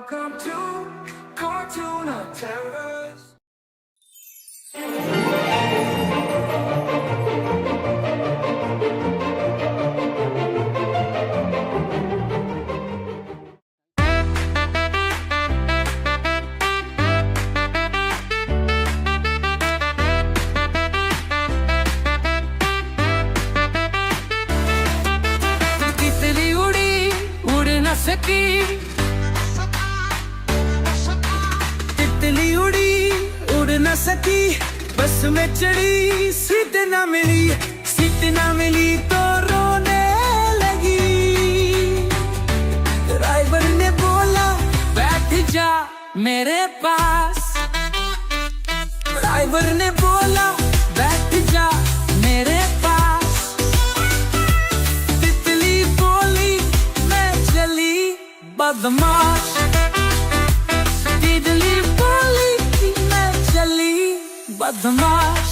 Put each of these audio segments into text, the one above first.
Welcome to Cartoon of Terrors. तितली उड़ी उड़ न सकी, तितली उड़ी उड़ न सकी, बस में चढ़ी सीट न मिली, सीट न मिली तो रोने लगी। ड्राइवर ने बोला बैठ जा मेरे पास, ड्राइवर ने बोला बैठ जा मेरे पास। तितली बोली मैं चली बदमाश, तितली बोली मैं चली बदमाश,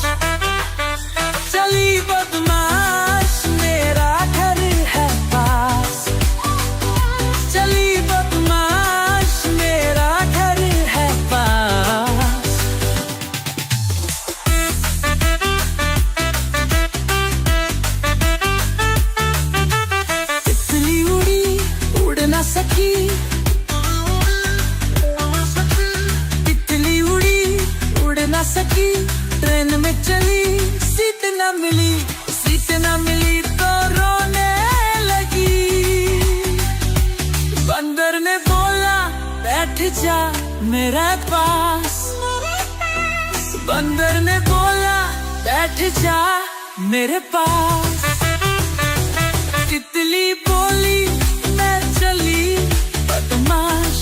चली बदमाश मेरा घर है पास, चली बदमाश मेरा घर है पास। तितली उड़ी उड़ न सकी, तितली उड़ी उड़ न सकी, ट्रेन में चली सीट न मिली, सीट न मिली तो रोने लगी। बंदर ने बोला बैठ जा मेरे पास, बंदर ने बोला बैठ जा मेरे पास। तितली बोली मैं चली बदमाश,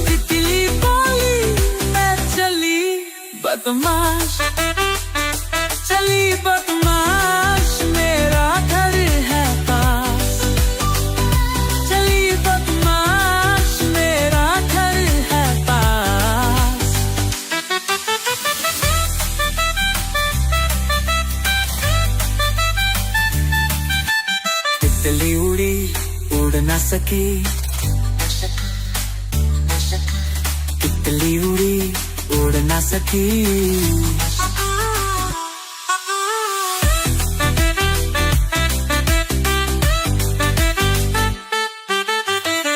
तितली बोली मैं चली बदमाश, चली बदमाश मेरा घर है पास, चली बदमाश मेरा घर है पास। तितली उड़ी उड़ न सकी, तितली उड़ी उड़ न सकी।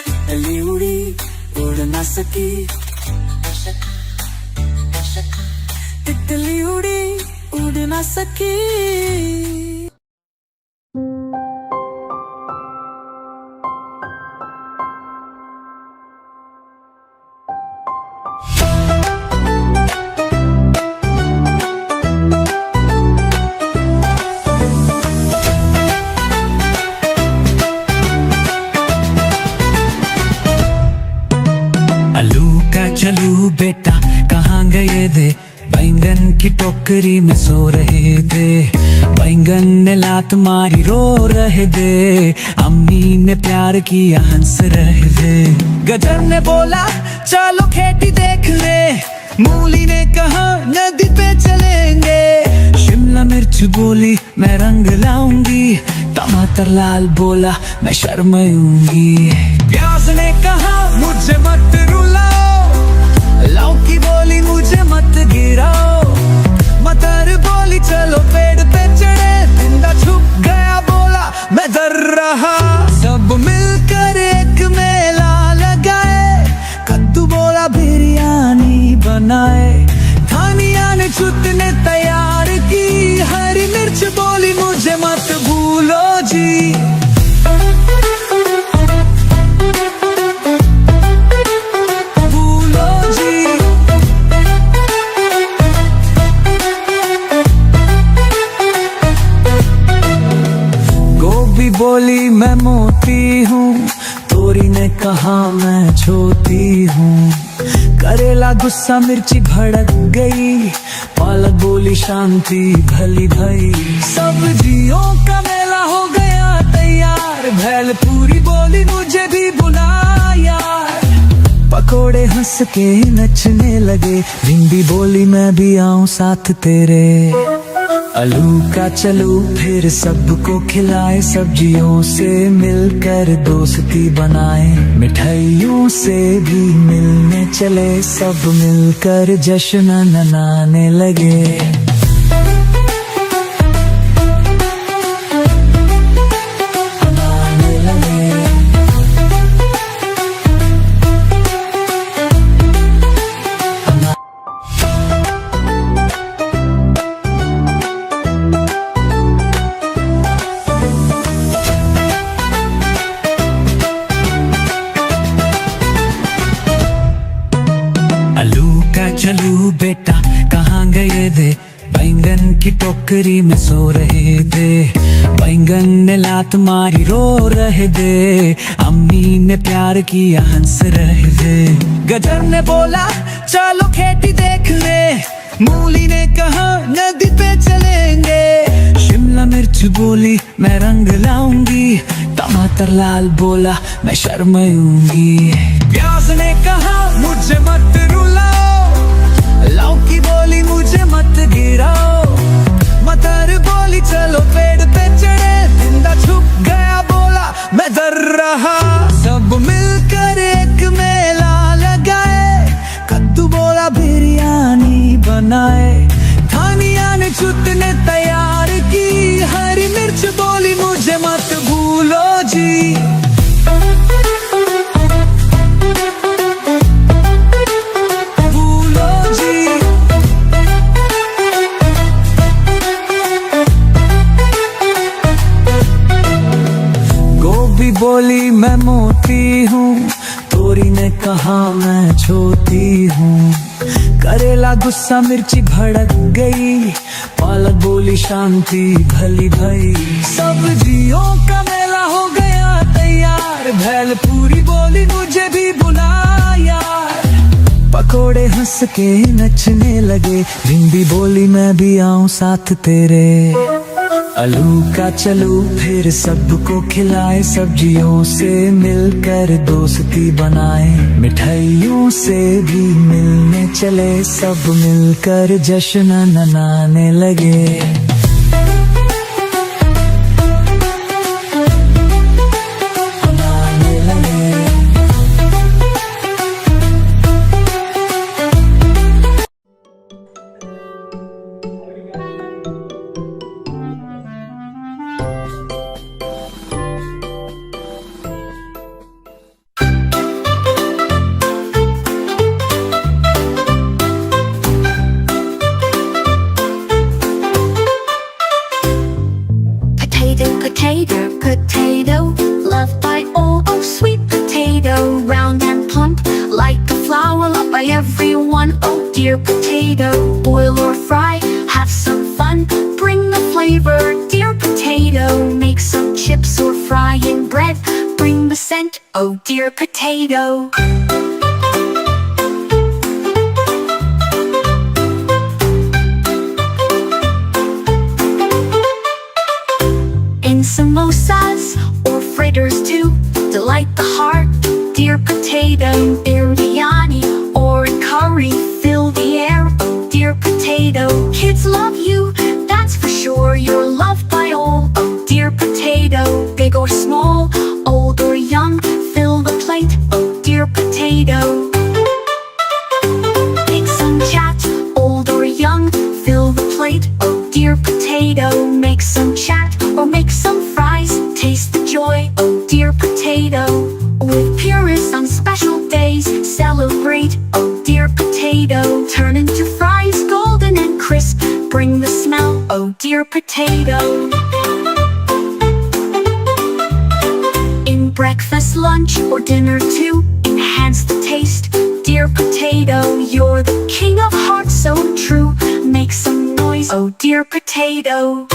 तितली उड़ी उड़ न सकी, तितली उड़ी उड़ न सकी। चलू बेटा कहाँ गए थे, बैंगन की टोकरी में सो रहे थे, बैंगन ने लात मारी रो रहे थे, अम्मी ने प्यार किया हंस रहे थे। गजर ने बोला चलो खेती देख ले, मूली ने कहा नदी पे चलेंगे, शिमला मिर्च बोली मैं रंग लाऊंगी, टमाटर लाल बोला मैं शर्माऊंगी, प्याज ने कहा मुझे मत रुलाओ, लौकी बोली मुझे मत गिराओ, मटर बोली चलो पेड़ पे चढ़े, टिंडा छुप गया बोला मैं डर रहा, सब मिलकर एक मेला लगाए, कद्दू बोला बिरयानी बनाए, धनिया ने चुटने तैयार की, हरी मिर्च बोली मुझे मत भूलो जी। बोली मैं मोती हूँ, तोरी ने कहा मैं छोटी हूँ, करेला गुस्सा मिर्ची भड़क गई, पालक बोली शांति भली भई, सब्जियों का मेला हो गया तैयार, भेल पूरी बोली मुझे भी बुला यार, पकोड़े हंस के नचने लगे, भिंडी बोली मैं भी आऊं साथ तेरे, आलू का चलू फिर सबको खिलाए, सब्जियों से मिलकर दोस्ती बनाए, मिठाइयों से भी मिलने चले, सब मिलकर जश्न मनाने लगे। आलू का चलू बेटा कहाँ गए थे, बैंगन की टोकरी में सो रहे थे, बैंगन ने लात मारी रो रहे थे, अम्मी ने प्यार किया हंस रहे थे। गजर ने बोला चलो खेती देख ले, मूली ने कहा नदी पे चलेंगे, शिमला मिर्च बोली मैं रंग लाऊंगी, टमाटर लाल बोला मैं शर्माऊंगी, प्याज ने कहा मुझे मत रुलाओ, लौकी बोली मुझे मत गिराओ, मटर बोली चलो पेड़ पे चढ़े, जिंदा छुप गया बोला मैं डर रहा, सब मिलकर एक मेला लगाए, कद्दू बोला बिरयानी बनाए, धनिया ने चुटने तैयार की, हरी मिर्च बोली मुझे मत भूलो जी। बोली मैं मोटी हूँ, तोरी ने कहा मैं छोटी हूँ, करेला गुस्सा मिर्ची भड़क गई, पालक बोली शांति भली भई, सब्जियों का मेला हो गया तैयार, भेल पूरी बोली मुझे भी बुला यार, पकोड़े हंस के नचने लगे, भिंडी बोली मैं भी आऊं साथ तेरे, आलू का चलू फिर सबको खिलाए, सब्जियों से मिलकर दोस्ती बनाए, मिठाइयों से भी मिलने चले, सब मिलकर जश्न मनाने लगे। Potato, potato, loved by all, oh sweet potato, round and plump, like a flower, loved by everyone, oh dear potato, boil or fry, have some fun, bring the flavor, dear potato, make some chips or fry in bread, bring the scent, oh dear potato. Samosas or fritters too delight the heart, dear potato, biryani or curry fill the air, oh dear potato, kids love you, that's for sure, you're loved by all, oh dear potato, big or small, old or young, fill the plate, oh dear potato. Make some chat, old or young, fill the plate, oh dear potato, make some chat or make some fries, taste the joy, oh dear potato, with purists on special days, celebrate, oh dear potato, turn into fries golden and crisp, bring the smell, oh dear potato. In breakfast, lunch or dinner too, enhance the taste, dear potato, you're the king of hearts so true, make some noise, oh dear potato.